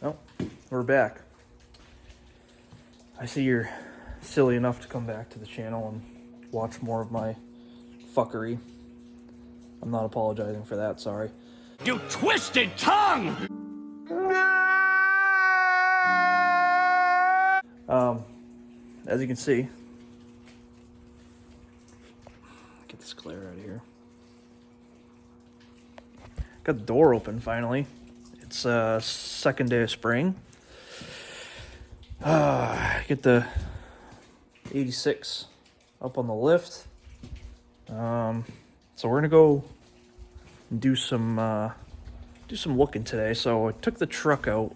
Oh, we're back. I see you're silly enough to come back to the channel and watch more of my fuckery. I'm not apologizing for that, sorry. You twisted tongue! As you can see, get this glare out of here. Got the door open finally. It's second day of spring. Get the 86 up on the lift. So we're gonna go do some looking today. So I took the truck out.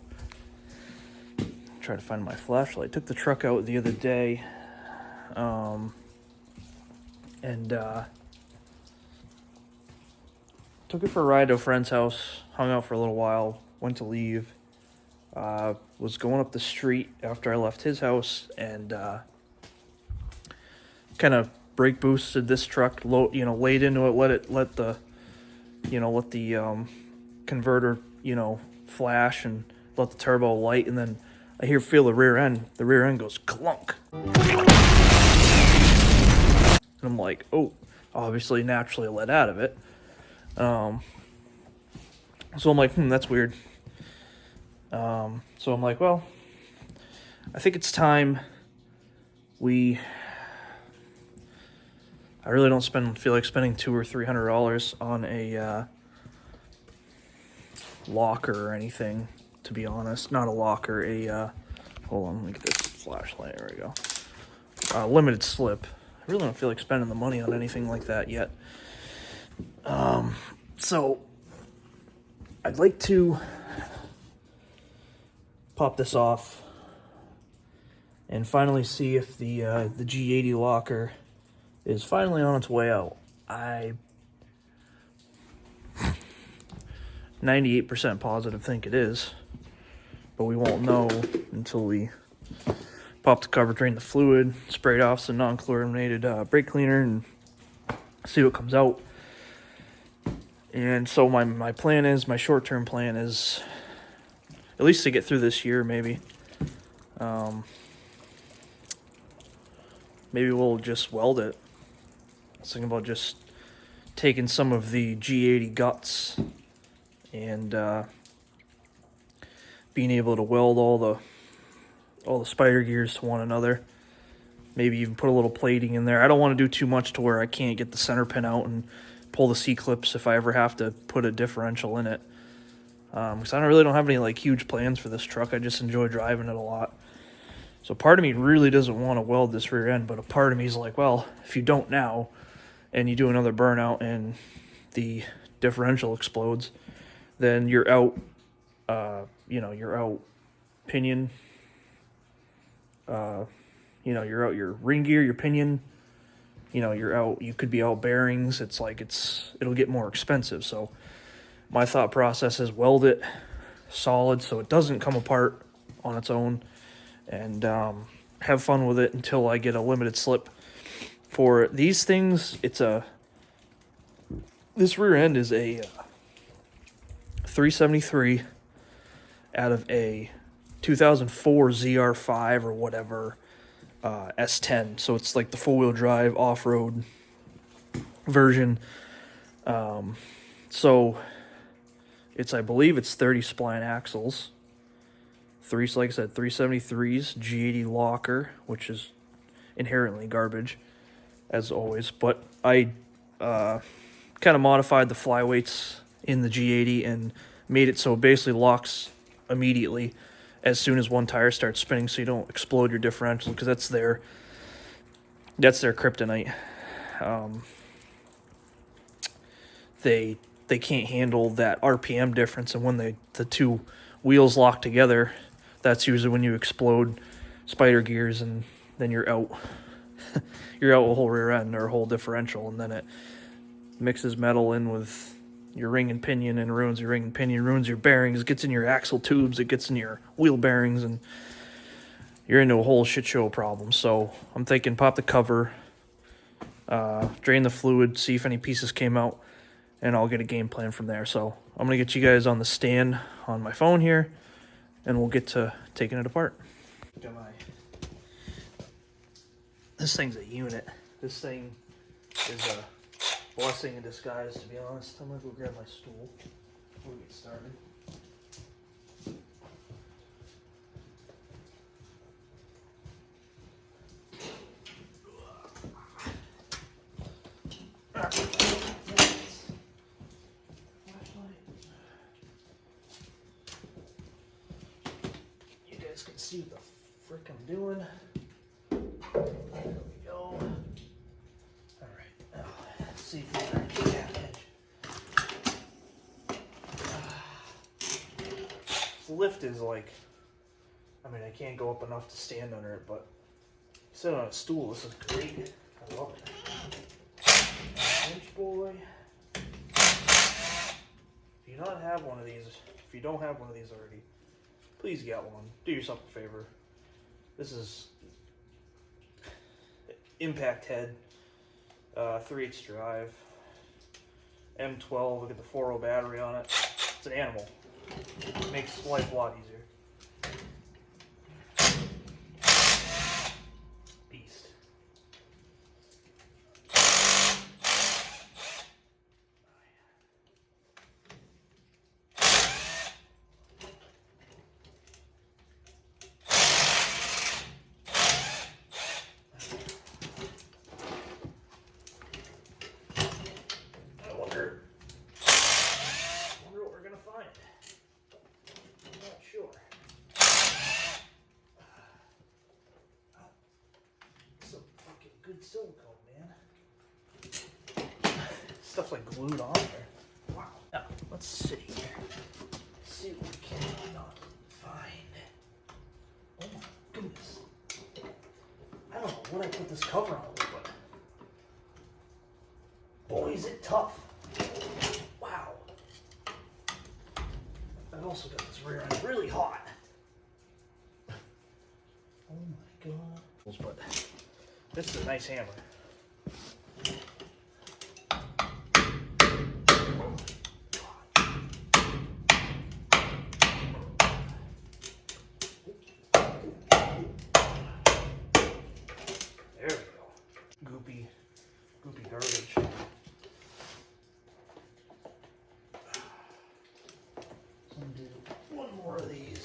Try to find my flashlight. Took the truck out the other day, and took it for a ride to a friend's house. Hung out for a little while. Went to leave. Was going up the street after I left his house, and kind of brake boosted this truck. Laid into it. Let the converter flash and let the turbo light, and then I feel the rear end. The rear end goes clunk. And I'm like, oh, obviously naturally let out of it. So I'm like, that's weird. So I'm like, well, I think it's time I really don't feel like spending $200 or $300 on a locker or anything, to be honest. Not a locker, hold on, let me get this flashlight, there we go. Limited slip. I really don't feel like spending the money on anything like that yet. So I'd like to pop this off and finally see if the G80 locker is finally on its way out. I 98% positive think it is, but we won't know until we pop the cover, drain the fluid, spray it off some non-chlorinated brake cleaner, and see what comes out. And so my plan is, my short-term plan is, at least to get through this year, maybe. Maybe we'll just weld it. I was thinking about just taking some of the G80 guts and being able to weld all the spider gears to one another. Maybe even put a little plating in there. I don't want to do too much to where I can't get the center pin out and pull the C-clips if I ever have to put a differential in it. Because I really don't have any huge plans for this truck. I just enjoy driving it a lot. So part of me really doesn't want to weld this rear end, but a part of me is like, well, if you don't now, and you do another burnout and the differential explodes, then you're out. You're out pinion. You're out your ring gear, your pinion. You're out. You could be out bearings. It'll get more expensive. So my thought process is weld it solid so it doesn't come apart on its own, and have fun with it until I get a limited slip. For these things, this rear end is a 373 out of a 2004 ZR5 or whatever S10. So it's like the four-wheel drive off-road version. So I believe it's 30 spline axles. Like I said, 373s, G80 locker, which is inherently garbage, as always. But I kind of modified the flyweights in the G80 and made it so it basically locks immediately as soon as one tire starts spinning, so you don't explode your differential, because that's their kryptonite. They can't handle that RPM difference, and when the two wheels lock together, that's usually when you explode spider gears, and then you're out. You're out a whole rear end or a whole differential, and then it mixes metal in with your ring and pinion and ruins your ring and pinion, ruins your bearings, it gets in your axle tubes, it gets in your wheel bearings, and you're into a whole shit show problem. So I'm thinking pop the cover, drain the fluid, see if any pieces came out, and I'll get a game plan from there. So I'm going to get you guys on the stand on my phone here, and we'll get to taking it apart. This thing's a unit. This thing is a blessing in disguise, to be honest. I'm gonna go grab my stool before we get started. You guys can see what the frick I'm doing. There we go. Alright, now let's see if we can actually get edge. The lift is like, I mean, I can't go up enough to stand under it, but sit on a stool, this is great. I love it. Inch boy. If you don't have one of these, already, please get one. Do yourself a favor. This is impact head, 3/8 drive, M12. Look at the 4.0 battery on it. It's an animal. It makes life a lot easier. Beast. I wonder what we're gonna find. I'm not sure. Some fucking good silicone, man. Stuff like glued on there. Wow. Now, let's sit here. See what we can find. Oh my goodness. I don't know what I put this cover on, but boy, is it tough. Wow. I've also got this rear end really hot. Oh my god. But this is a nice hammer. There we go. Goopy garbage. So I'm gonna do one more of these.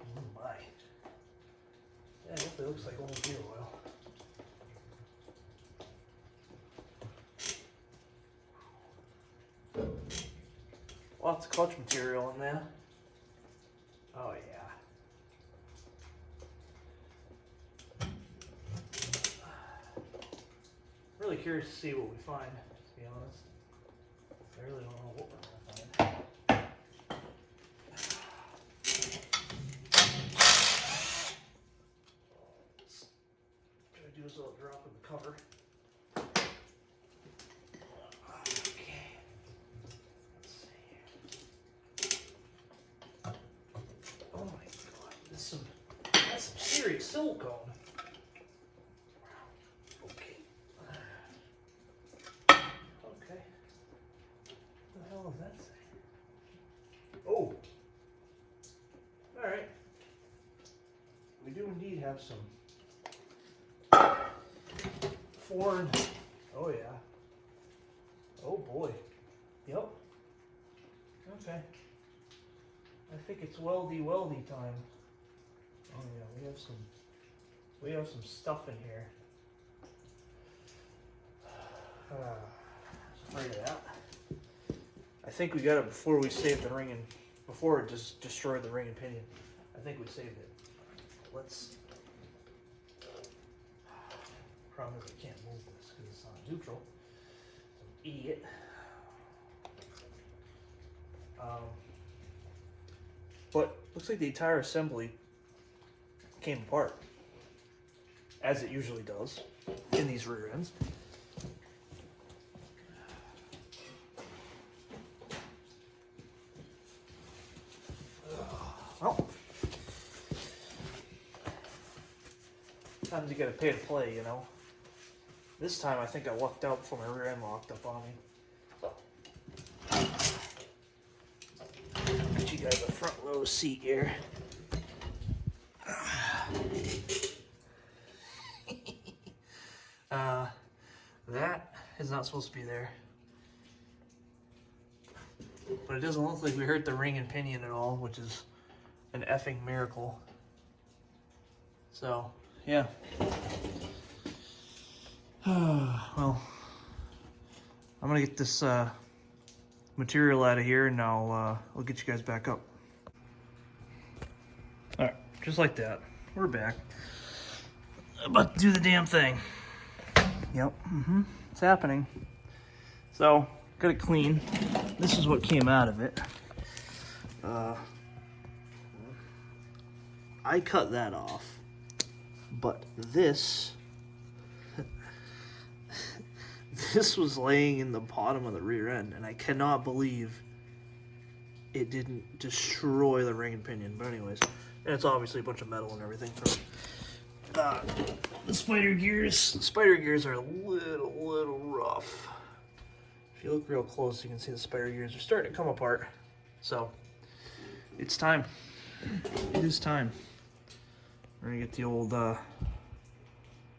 Oh my. Yeah, it definitely looks like old gear oil. Lots of clutch material in there. Oh yeah. Really curious to see what we find, to be honest. I really don't know what we're gonna find. Try to do this little drop in the cover. That's some serious silicone. Okay. Okay. What the hell does that say? Oh. Alright. We do indeed have some foreign. Oh yeah. Oh boy. Yep. Okay. I think it's weldy time. Oh yeah, we have some stuff in here. I was afraid of that. I think we got it before we saved the ring and before it just destroyed the ring and pinion. I think we saved it. Let's. Problem is I can't move this because it's not neutral. I'm an idiot. But looks like the entire assembly came apart, as it usually does in these rear ends. Well, sometimes you gotta pay to play, you know. This time I think I lucked out before my rear end locked up on me. Get you guys a front row seat here. That is not supposed to be there. But it doesn't look like we hurt the ring and pinion at all, which is an effing miracle. So, yeah. Well, I'm gonna get this material out of here, and I'll get you guys back up. All right, just like that, we're back. About to do the damn thing. Yep, it's happening. So, got it clean. This is what came out of it. I cut that off, but this was laying in the bottom of the rear end, and I cannot believe it didn't destroy the ring and pinion. But anyways, and it's obviously a bunch of metal and everything from the spider gears. The spider gears are a little rough. If you look real close, you can see the spider gears are starting to come apart. So, it's time. It is time. We're gonna get the old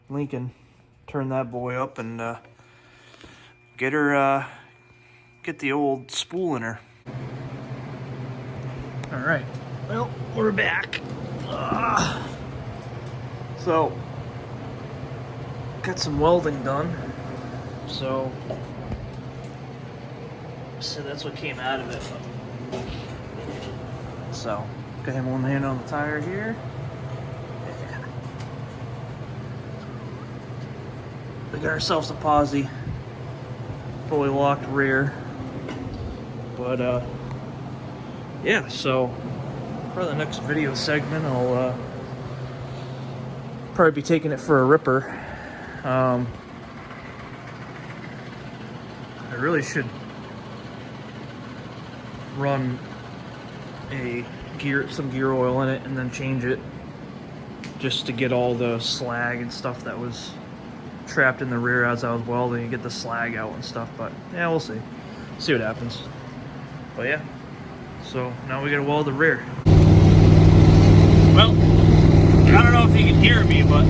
Lincoln, turn that boy up, and get the old spool in her. All right, well, we're back. So, got some welding done. So that's what came out of it. So, got him one hand on the tire here. Yeah. We got ourselves a posi. Fully locked rear. But, yeah, so for the next video segment, I'll probably be taking it for a ripper. I really should run some gear oil in it and then change it just to get all the slag and stuff that was trapped in the rear as I was welding and get the slag out and stuff. But yeah, we'll see what happens. But yeah, so now we gotta weld the rear. Well, I don't know if you can hear me, but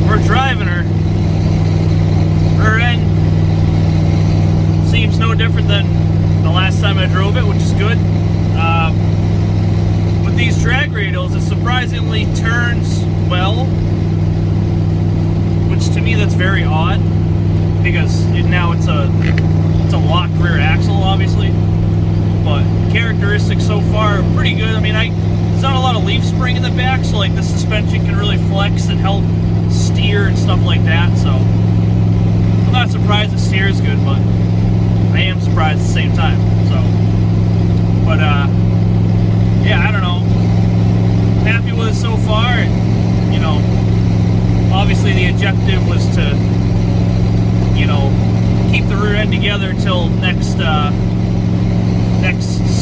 we're driving her. Rear end seems no different than the last time I drove it, which is good. With these drag radials, it surprisingly turns well, which to me that's very odd, because now it's a locked rear axle, obviously. But characteristics so far are pretty good. I mean, there's not a lot of leaf spring in the back, so like the suspension can really flex and help steer and stuff like that. So I'm not surprised it steers good, but I am surprised at the same time. So, but yeah, I don't know. Happy with it so far. And, you know, obviously the objective was to, you know, keep the rear end together till next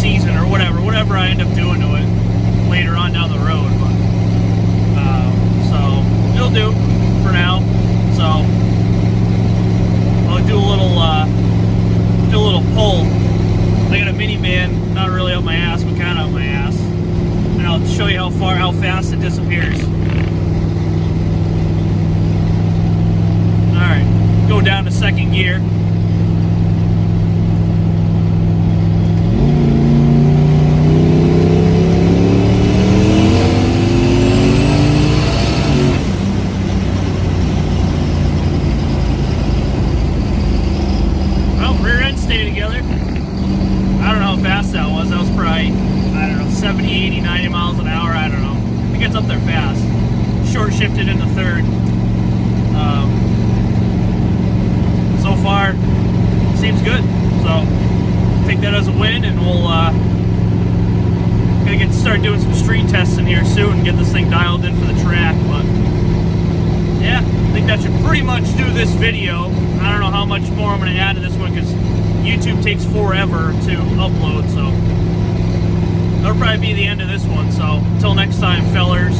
season or whatever I end up doing to it later on down the road. But so it'll do for now. So I'll do a little pull. I got a minivan, not really up my ass, but kind of up my ass, and I'll show you how fast it disappears. All right, go down to second gear. Together. I don't know how fast that was. That was probably, I don't know, 70, 80, 90 miles an hour. I don't know. It gets up there fast. Short shifted into third. So far, seems good. So, take that as a win, and we'll gonna start doing some street testing here soon and get this thing dialed in for the track. But yeah, I think that should pretty much do this video. I don't know how much more I'm gonna add to this one because YouTube takes forever to upload, so that'll probably be the end of this one. So until next time, fellers.